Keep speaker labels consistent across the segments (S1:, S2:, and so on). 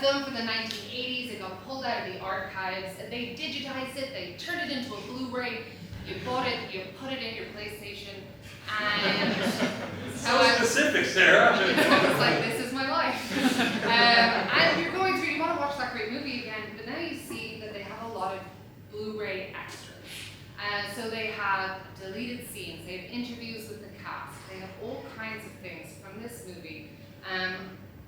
S1: film from the 1980s. It got pulled out of the archives. They digitized it. They turned it into a Blu-ray. You bought it. You put it in your PlayStation. And
S2: so specific, Sarah.
S1: It's like, this is my life. And you're going through. You want to watch that great movie again, but now you see that they have a lot of Blu-ray extras. So they have deleted scenes. They have interviews with the cast. They have all kinds of things from this movie.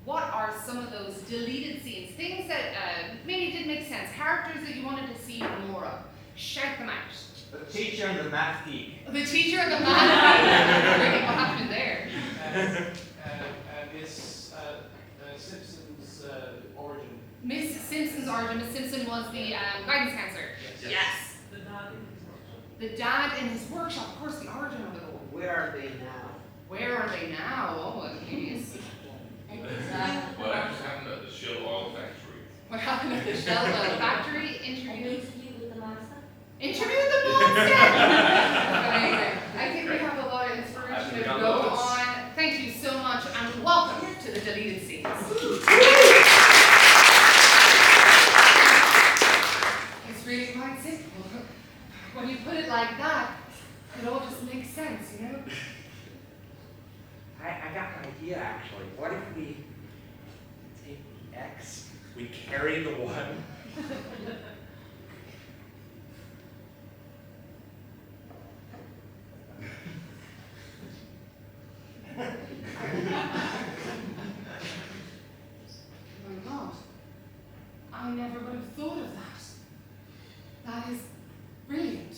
S1: What are some of those deleted scenes? Things that maybe didn't make sense. Characters that you wanted to see more of. Shout them out.
S3: The teacher and the math geek.
S1: The teacher and the math geek. Really, what happened there?
S4: Miss Simpson's origin.
S1: Miss Simpson's origin. Miss Simpson was the guidance counselor. Yes. The dad in his workshop. Of course, the origin of it all.
S3: Where are they now?
S1: Where are they now? Oh, what curious.
S5: What happened at the Shell Oil Factory?
S1: What happened at the Shell Oil Factory? Interview
S6: with the master.
S1: Interview the monster! Amazing. I think we have a lot of inspiration to go on. Thank you so much, and welcome to the deleted scenes. It's really quite simple. When you put it like that, it all just makes sense, you know?
S3: I got an idea, actually. What if we take the X, we carry the 1,
S1: My God, I never would have thought of that. That is brilliant.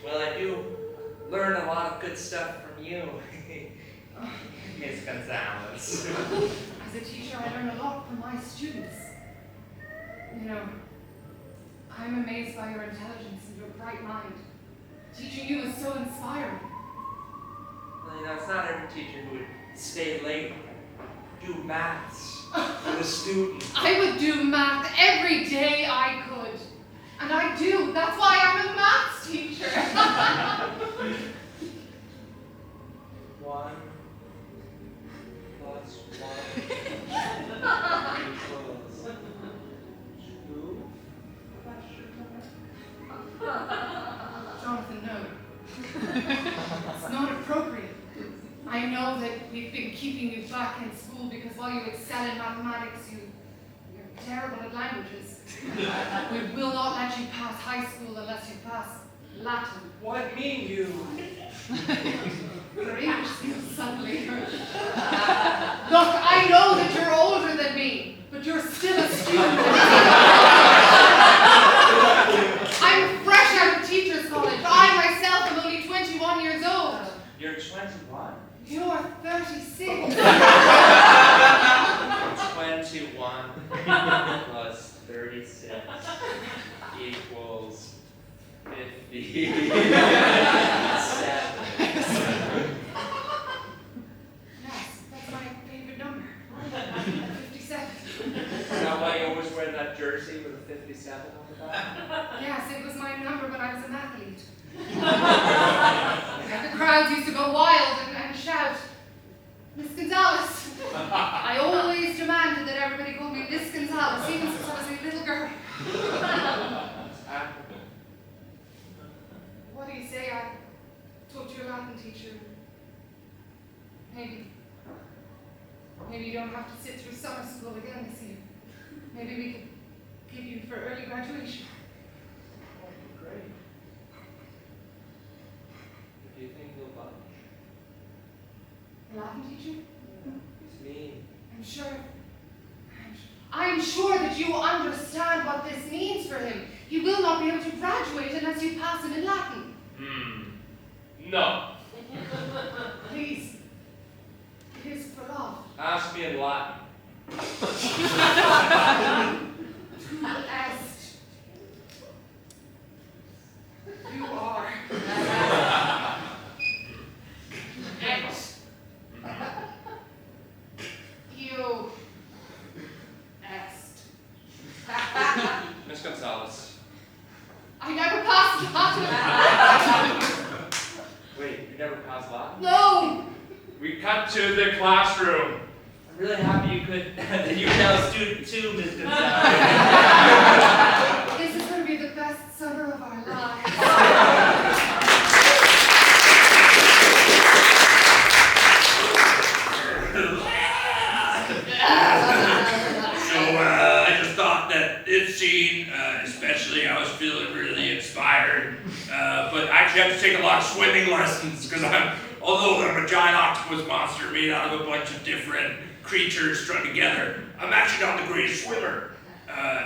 S7: Well, I do learn a lot of good stuff from you, Miss Gonzalez.
S1: As a teacher, I learn a lot from my students. You know, I'm amazed by your intelligence and your bright mind. Teaching you is so inspiring.
S7: Well, you know, it's not every teacher who would stay late, do maths with a student.
S1: I would do math every day I could. And I do. That's why I'm a maths teacher.
S7: 1 plus 1 equals 2?
S1: Jonathan, no. It's not appropriate. I know that we've been keeping you back in school because while you excel in mathematics, you're terrible at languages. We will not let you pass high school unless you pass Latin.
S7: What mean you?
S1: Your English skills suddenly. Look, I know that you're older than me, but you're still a student. I'm fresh out of teacher's college. I myself am only 21 years old.
S7: You're 21?
S1: You're 36.
S7: 21 plus 36 equals 57.
S1: Yes, that's my favorite number. 57.
S7: Is that why you always wear that jersey with a 57 on the back?
S1: Yes, it was my number when I was an athlete. The crowds used to go wild and shout, Miss Gonzalez. I always demanded that everybody call me Miss Gonzalez, even since I was a little girl. What do you say? I taught you a Latin teacher. Maybe you don't have to sit through summer school again this year. Maybe we could give you for early graduation.
S7: That'd be great. Do you think he'll budge?
S1: A Latin teacher?
S7: He's mean.
S1: I'm sure that you understand what this means for him. He will not be able to graduate unless you pass him in Latin.
S5: No.
S1: Please. It is for love.
S7: Ask me in Latin.
S1: Tu est. You are. Et. You. Est.
S7: Miss Gonzalez.
S1: I never passed Latin.
S7: Wait, you never passed Latin?
S1: No.
S5: We cut to the classroom.
S7: really happy you could, that you're now a student too, Ms. Gonzalez.
S1: This is going to be the best summer of our lives.
S2: I just thought that this scene, especially, I was feeling really inspired. But I actually had to take a lot of swimming lessons because although I'm a giant octopus monster made out of a bunch of different creatures strung together, I'm actually not the greatest swimmer.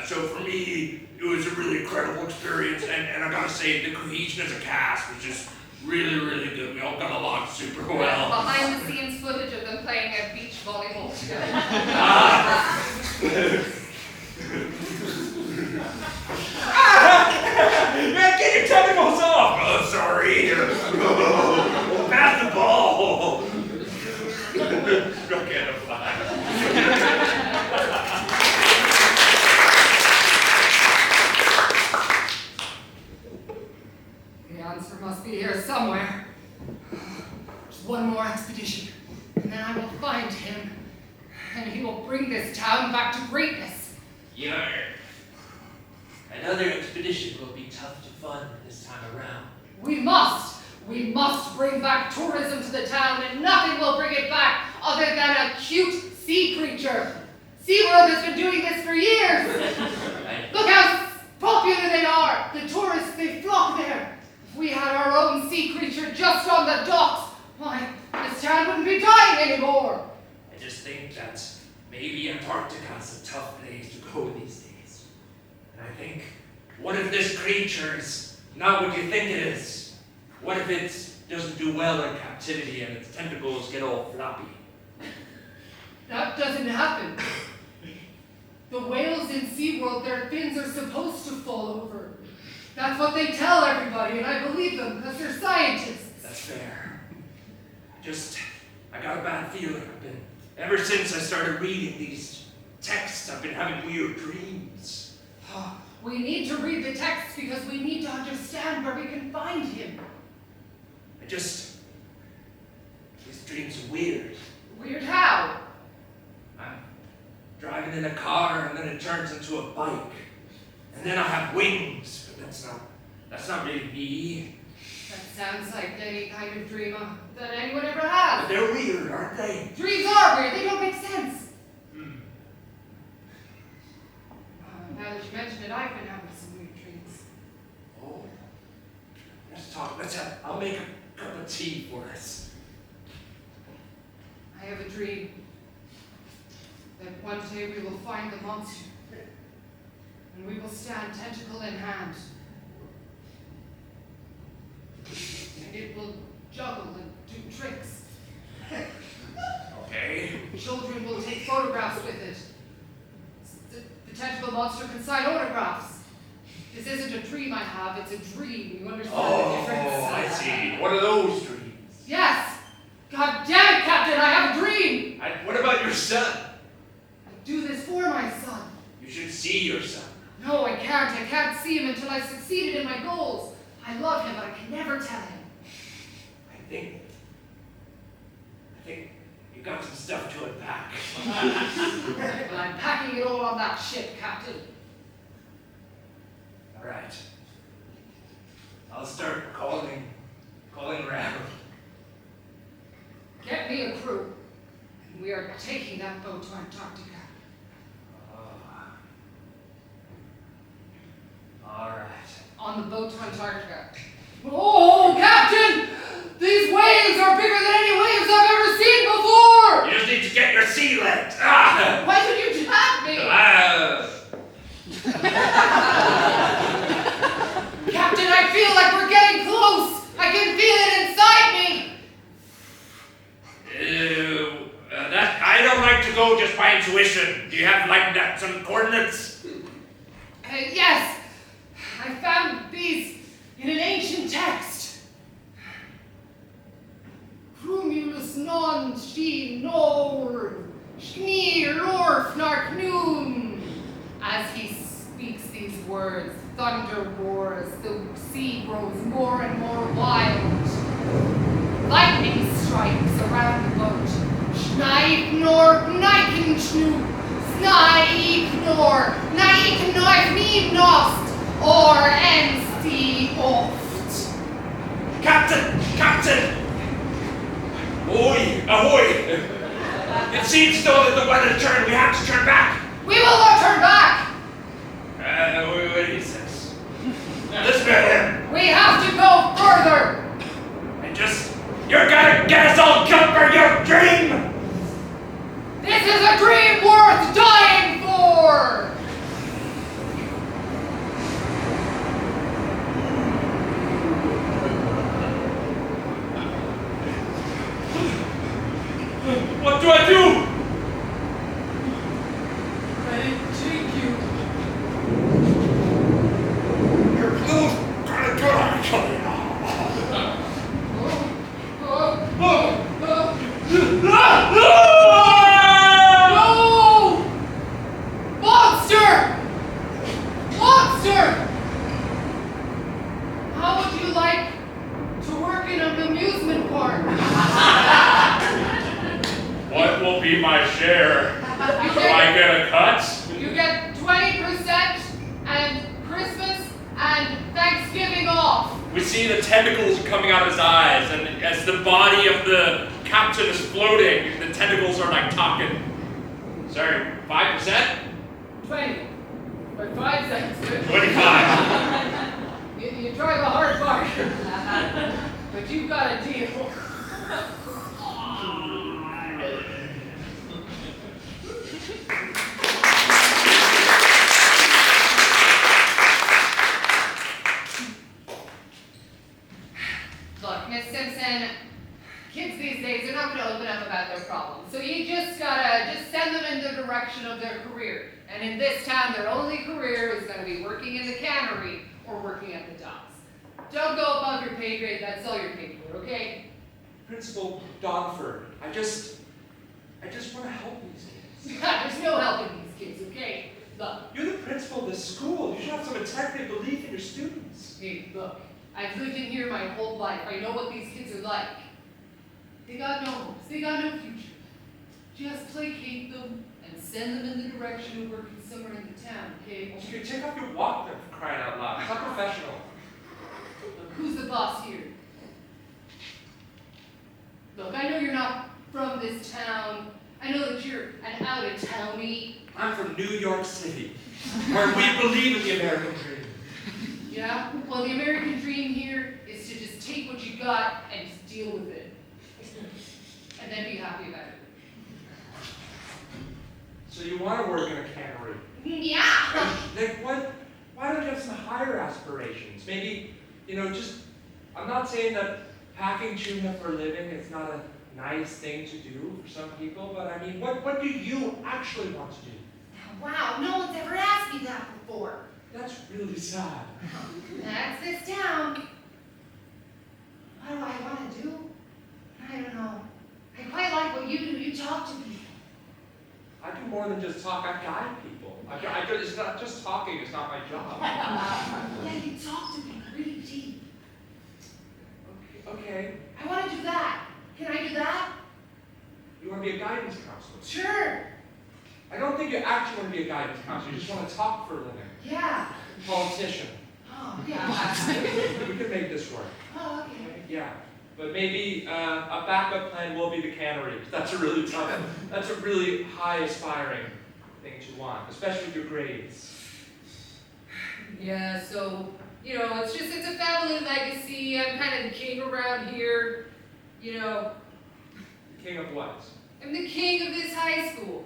S2: So for me, it was a really incredible experience, and I gotta say, the cohesion as a cast was just really, really good. We all got along super well.
S1: Behind the scenes footage of them playing a beach volleyball together.
S2: Man, get your tentacles off! Oh, sorry. Pass the ball. Go get him.
S1: The answer must be here somewhere. Just one more expedition, and then I will find him, and he will bring this town back to greatness.
S7: Yeah. Another expedition will be tough to fund this time around.
S1: We must bring back tourism to the town, and nothing will bring it back other than a cute sea creature. SeaWorld has been doing this for years. Look how popular they are. The tourists, they flock there. If we had our own sea creature just on the docks, why, this town wouldn't be dying anymore.
S7: I just think that maybe Antarctica's a tough place to go these days. And I think, what if this creature's not what you think it is? What if it doesn't do well in captivity and its tentacles get all floppy?
S1: That doesn't happen. The whales in SeaWorld, their fins are supposed to fall over. That's what they tell everybody, and I believe them because they're scientists.
S7: That's fair. I got a bad feeling. Ever since I started reading these texts, I've been having weird dreams.
S1: We need to read the text because we need to understand where we can find him.
S7: These dreams are weird.
S1: Weird how?
S7: I'm driving in a car and then it turns into a bike. And then I have wings, but that's not really me.
S1: That sounds like any kind of dream that anyone ever has.
S7: But they're weird, aren't they?
S1: Dreams are weird, they don't make sense. Now that you mention it, I've been having some weird dreams.
S7: Oh. I'll make a cup of tea for us.
S1: I have a dream that one day we will find the monster, and we will stand tentacle in hand. And it will juggle and do tricks.
S7: Okay.
S1: Children will take photographs with it. The tentacle monster can sign autographs. This isn't a dream I have, it's a dream. You understand the difference?
S7: Oh, I see. What are those dreams?
S1: Yes! God damn it, Captain, I have a dream!
S7: What about your son?
S1: I do this for my son.
S7: You should see your son.
S1: No, I can't. I can't see him until I've succeeded in my goals. I love him, but I can never tell him.
S7: I think you got some stuff to unpack.
S1: Well, I'm packing it all on that ship, Captain.
S7: All right. I'll start calling around.
S1: Get me a crew. And we are taking that boat to Antarctica.
S7: All right.
S1: On the boat to Antarctica. Oh, Captain! These waves are bigger than any waves I've ever seen before!
S2: You just need to get your sea legs. Ah!
S1: Why did you tap me? Captain, I feel like we're getting close! I can feel it inside me!
S2: I don't like to go just by intuition. Do you have some coordinates?
S1: Yes! I found these in an ancient text. Crumulus non she nor schneer orf nark noon. As he speaks these words, thunder roars, the sea grows more and more wild. Lightning strikes around the boat. Schneifnor, Neikensnu, Snaiknor, Naiknoifniebnost, or Ensti oft.
S7: Captain! Captain! Ahoy! Ahoy! It seems though that the weather turned. We have to turn back.
S1: We will not turn back!
S7: What is this? Listen to him.
S1: We have to go further!
S7: And you're gonna get us all killed for your dream!
S1: This is a dream worth dying for!
S7: What do I do?
S1: I take you.
S7: Your clothes kind of good actually.
S1: No! Monster! Monster! How would you like to work in an amusement park?
S7: What will be my share?
S1: You
S7: Do I get a cut?
S1: You get 20% and Christmas and Thanksgiving off.
S7: We see the tentacles coming out of his eyes, and as the body of the captain is floating, the tentacles are like talking. Sorry, 5%?
S1: 20. For 5 seconds.
S7: 25.
S1: You drive a hard bargain. But you've got a deal. Look, Miss Simpson, kids these days, they're not going to open up about their problems. So you just gotta send them in the direction of their career. And in this town, their only career is going to be working in the cannery or working at the docks. Don't go above your pay grade, that's all you're paid for, okay?
S7: Principal Donford, I just want to help these kids.
S1: There's no helping these kids, okay? Look,
S7: You're the principal of this school. You should have some integrity belief in your students.
S1: hey, look. I've lived in here my whole life. I know what these kids are like. They got no hopes. They got no future. Just placate them and send them in the direction of working somewhere in the town, okay?
S7: Well, you take off your walk then, for crying out loud. It's not professional.
S1: Look, who's the boss here? Look, I know you're not from this town. I know that you're an out-of-townie.
S7: I'm from New York City, where we believe in the American dream.
S1: Yeah? Well, the American dream here is to just take what you got and just deal with it. And then be happy about it.
S7: So you want to work in a cannery?
S1: Yeah!
S7: Like what? Why don't you have some higher aspirations? Maybe, I'm not saying that packing tuna for a living is not a nice thing to do for some people, but I mean, what do you actually want to do?
S1: Wow, no one's ever asked me that before.
S7: That's really sad.
S1: That's this town. What do I want to do? I don't know. I quite like what you do. You talk to people.
S7: I do more than just talk. I guide people. It's not just talking. It's not my job.
S1: Yeah, you talk to people really deep.
S7: Okay.
S1: I want to do that. Can I do that?
S7: You want to be a guidance counselor?
S1: Sure.
S7: I don't think you actually want to be a guidance counselor. You just want to talk for a living.
S1: Yeah.
S7: Politician.
S1: Oh, yeah.
S7: We could make this work.
S1: Oh, okay.
S7: Yeah. But maybe a backup plan will be the cannery. That's a really tough, that's a really high aspiring thing to want, especially with your grades.
S1: Yeah, so, it's a family legacy. I'm kind of the king around here.
S7: King of what?
S1: I'm the king of this high school.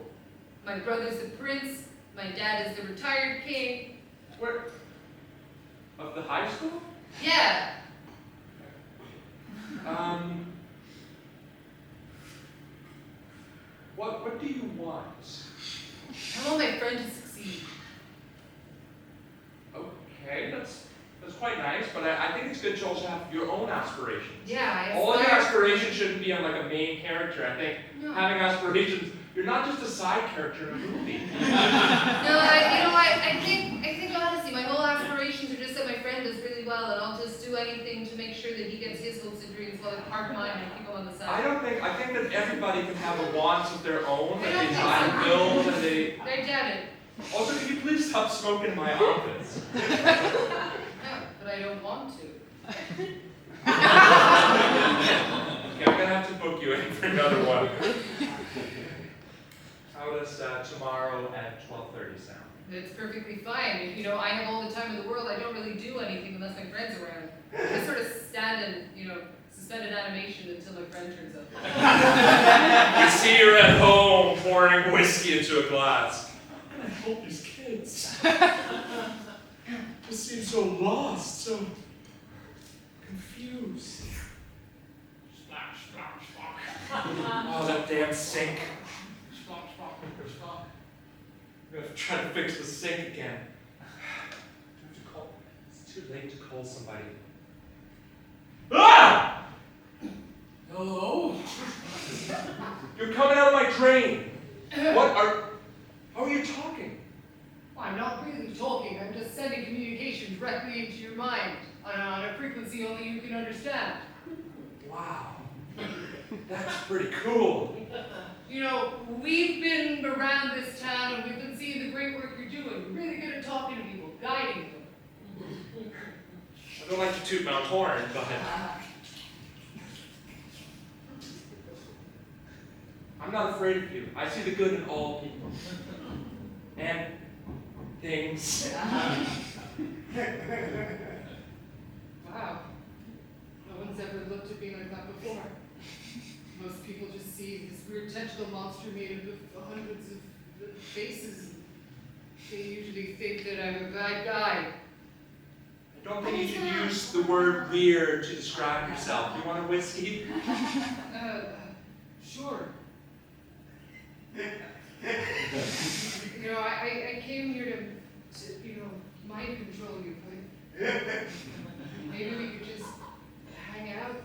S1: My brother's the prince. My dad is the retired king.
S7: Where? Of the high school?
S1: Yeah.
S7: What do you want?
S1: I want my friend to succeed.
S7: Okay, that's quite nice, but I think it's good to also have your own aspirations.
S1: Yeah,
S7: All your aspirations shouldn't be on like a main character. I think
S1: No.
S7: having aspirations, you're not just a side character in a movie.
S1: No, I think honestly, my whole aspirations are just that my friend does really well, and I'll just do anything to make sure that he gets his hopes and dreams as well. Like park mine and keep them on the side.
S6: I think that everybody can have a want of their own,
S1: I
S6: that
S1: don't
S6: they
S1: think
S6: try
S1: so.
S6: and build, and they...
S1: I doubt it.
S6: Also, can you please stop smoking in my office?
S1: No, but I don't want to.
S6: Okay, I'm gonna have to book you in for another one. How does tomorrow at 12:30 sound?
S1: It's perfectly fine. You know, I have all the time in the world. I don't really do anything unless my friend's around. I sort of stand in, you know, suspended animation until my friend turns up.
S6: You see her at home pouring whiskey into a glass. How can I help these kids? They seem so lost, so confused.
S4: Splash, splash, splash.
S6: Oh, that damn sink.
S4: Splash, splash, splash.
S6: I'm gonna try to fix the sink again. Do I have to call? It's too late to call somebody. Ah!
S1: Hello?
S6: You're coming out of my drain. How are you talking?
S1: Well, I'm not really talking. I'm just sending communication directly into your mind on a frequency only you can understand.
S6: Wow. That's pretty cool.
S1: You know, we've been around this town and we've been seeing the great work you're doing. You're really good at talking to people, guiding them.
S6: I don't like to toot my own horn, but I'm not afraid of you. I see the good in all people. And things.
S1: Wow. No one's ever looked at me like that before. Most people just see this weird tentacle monster made of hundreds of faces. They usually think that I'm a bad guy.
S6: I don't think you should use the word weird to describe yourself. You want a whiskey?
S1: Sure. You know, I came here to, you know, mind control you, but maybe we could just hang out.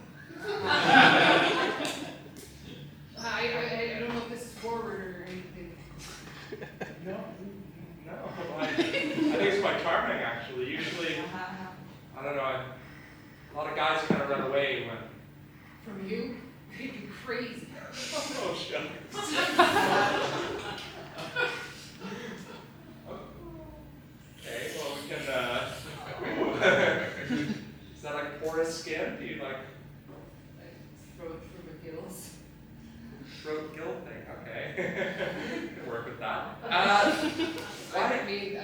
S1: I don't know if this is forward or anything.
S6: No. I think it's quite charming, actually. Usually, I don't know, a lot of guys kind of run away when...
S1: From you? They'd be crazy.
S6: Oh, shucks. Okay, well, we can, is that like porous skin? Do you like...
S1: Throat through my gills.
S6: Throat gill thing? Okay. Can work with that.
S1: I mean,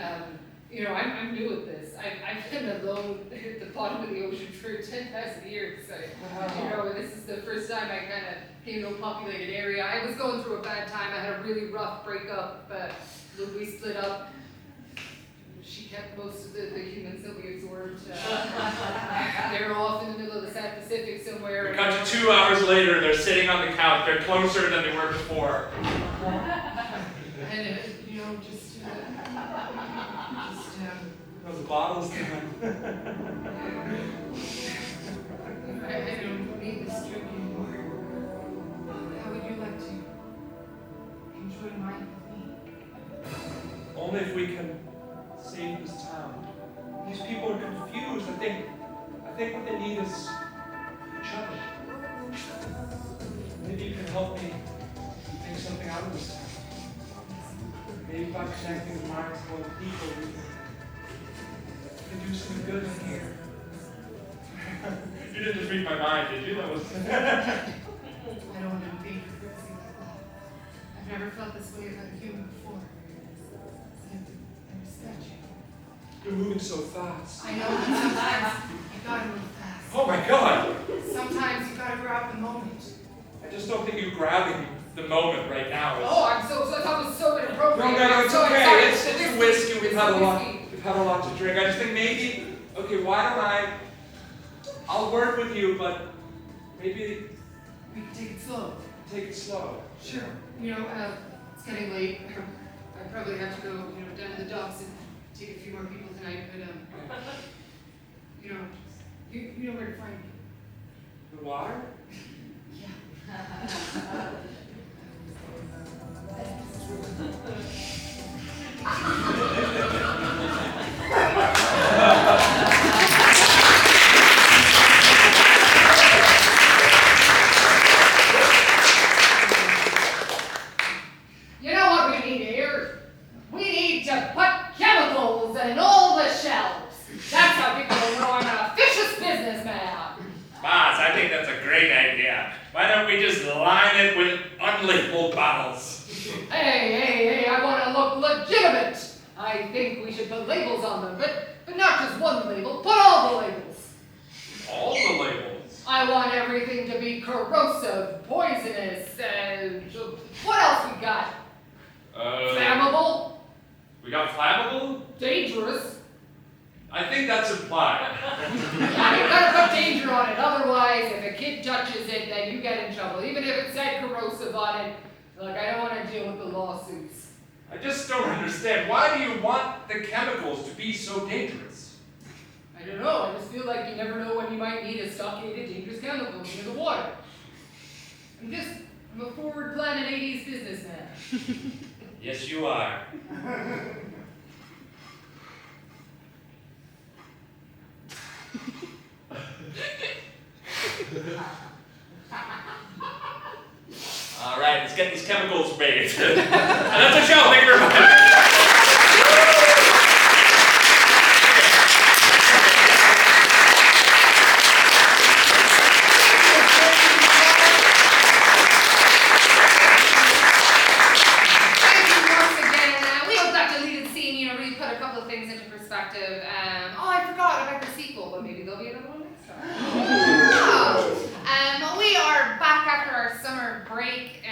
S1: you know, I'm new at this. I've been alone at the bottom of the ocean for 10,000 years. You know, this is the first time I kind of came to a populated area. I was going through a bad time. I had a really rough breakup. We split up. She kept most of the humans that we absorbed. They were off in the middle of the South Pacific somewhere.
S6: We cut to 2 hours later, they're sitting on the couch. They're closer than they were before.
S1: And, you know, just
S6: Those bottles come
S1: I don't need this drink anymore. How would you like to enjoy mine with me?
S6: Only if we can save this town. These people are confused. I think what they need is each other. Maybe you can help me make something out of this town. Maybe by connecting the minds of other people, we can do something good in here. You didn't just read my mind, did you? That was...
S1: I don't want to be crazy like that. I've never felt this way about a human before. I respect you.
S6: You're moving so fast.
S1: I know, but sometimes you gotta move fast.
S6: Oh my God!
S1: Sometimes you gotta grab the moment.
S6: I just don't think you grabbing the moment right now is...
S1: Oh, I thought it was so inappropriate.
S6: No, it's
S1: So
S6: okay.
S1: sorry.
S6: It's whiskey. We've had a lot.
S1: Whiskey.
S6: We've had a lot to drink. I just think maybe, okay, why don't I'll work with you, but maybe
S1: We can take it slow.
S6: take it slow.
S1: Sure. You know, it's getting late. I probably have to go, you know, down to the docks and take a few more people tonight, but you know, you know where to find me.
S6: The water?
S2: Why don't we just line it with unlabeled bottles?
S1: Hey, I want to look legitimate. I think we should put labels on them, but not just one label, put all the labels.
S2: All the labels.
S1: I want everything to be corrosive, poisonous, what else we got? Flammable,
S2: We got flammable?
S1: dangerous.
S2: I think that's implied.
S1: Yeah, you gotta put danger on it, otherwise if a kid touches it, then you get in trouble. Even if it said corrosive on it, like I don't want to deal with the lawsuits.
S2: I just don't understand. Why do you want the chemicals to be so dangerous?
S1: I don't know, I just feel like you never know when you might need a stockade of dangerous chemicals near the water. I'm a forward planning 80s businessman.
S2: Yes, you are. All right, let's get these chemicals made. That's a show. Thank you very much.
S1: I forgot about the sequel, but maybe there'll be another one next time. We are back after our summer break.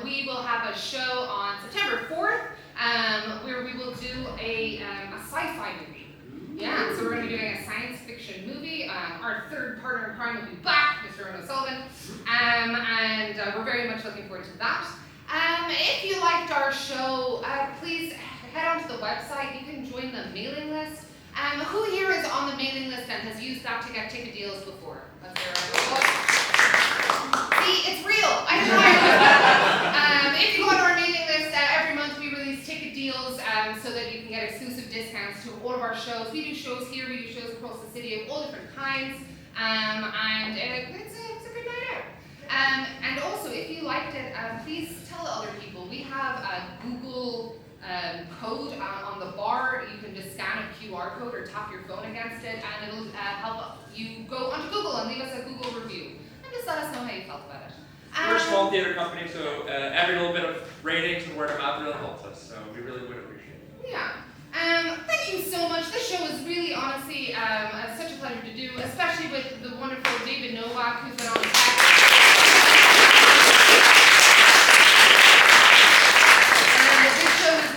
S1: We will have a show on September 4th where we will do a sci-fi movie. Yeah, so we're going to be doing a science fiction movie. Our third partner in crime will be back, Mr. Ron O'Sullivan, and we're very much looking forward to that. If you liked our show, please head onto the website. You can join the mailing list. Who here is on the mailing list and has used that to get ticket deals before? Let's hear it. See, it's real. I know. If you go on our mailing list, every month we release ticket deals so that you can get exclusive discounts to all of our shows. We do shows here, we do shows across the city of all different kinds, and it's a good night out. And also, if you liked it, please tell other people. We have a Google code on the bar. You can just scan a QR code or tap your phone against it, and it'll help you go onto Google and leave us a Google review. And just let us know how you felt about it.
S6: We're a small theater company, so every little bit of ratings and word of mouth really helps us, so we really would appreciate it.
S1: Yeah. Thank you so much. This show is really, honestly, such a pleasure to do, especially with the wonderful David Nowak, who's been on the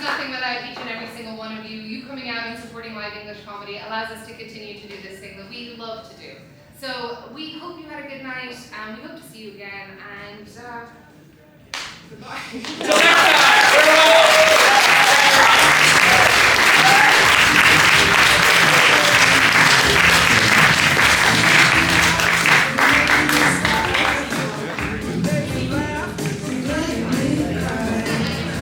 S1: nothing without each and every single one of you. You coming out and supporting live English comedy allows us to continue to do this thing that we love to do. So we hope you had a good night. We hope to see you again, and goodbye.
S2: Till next time!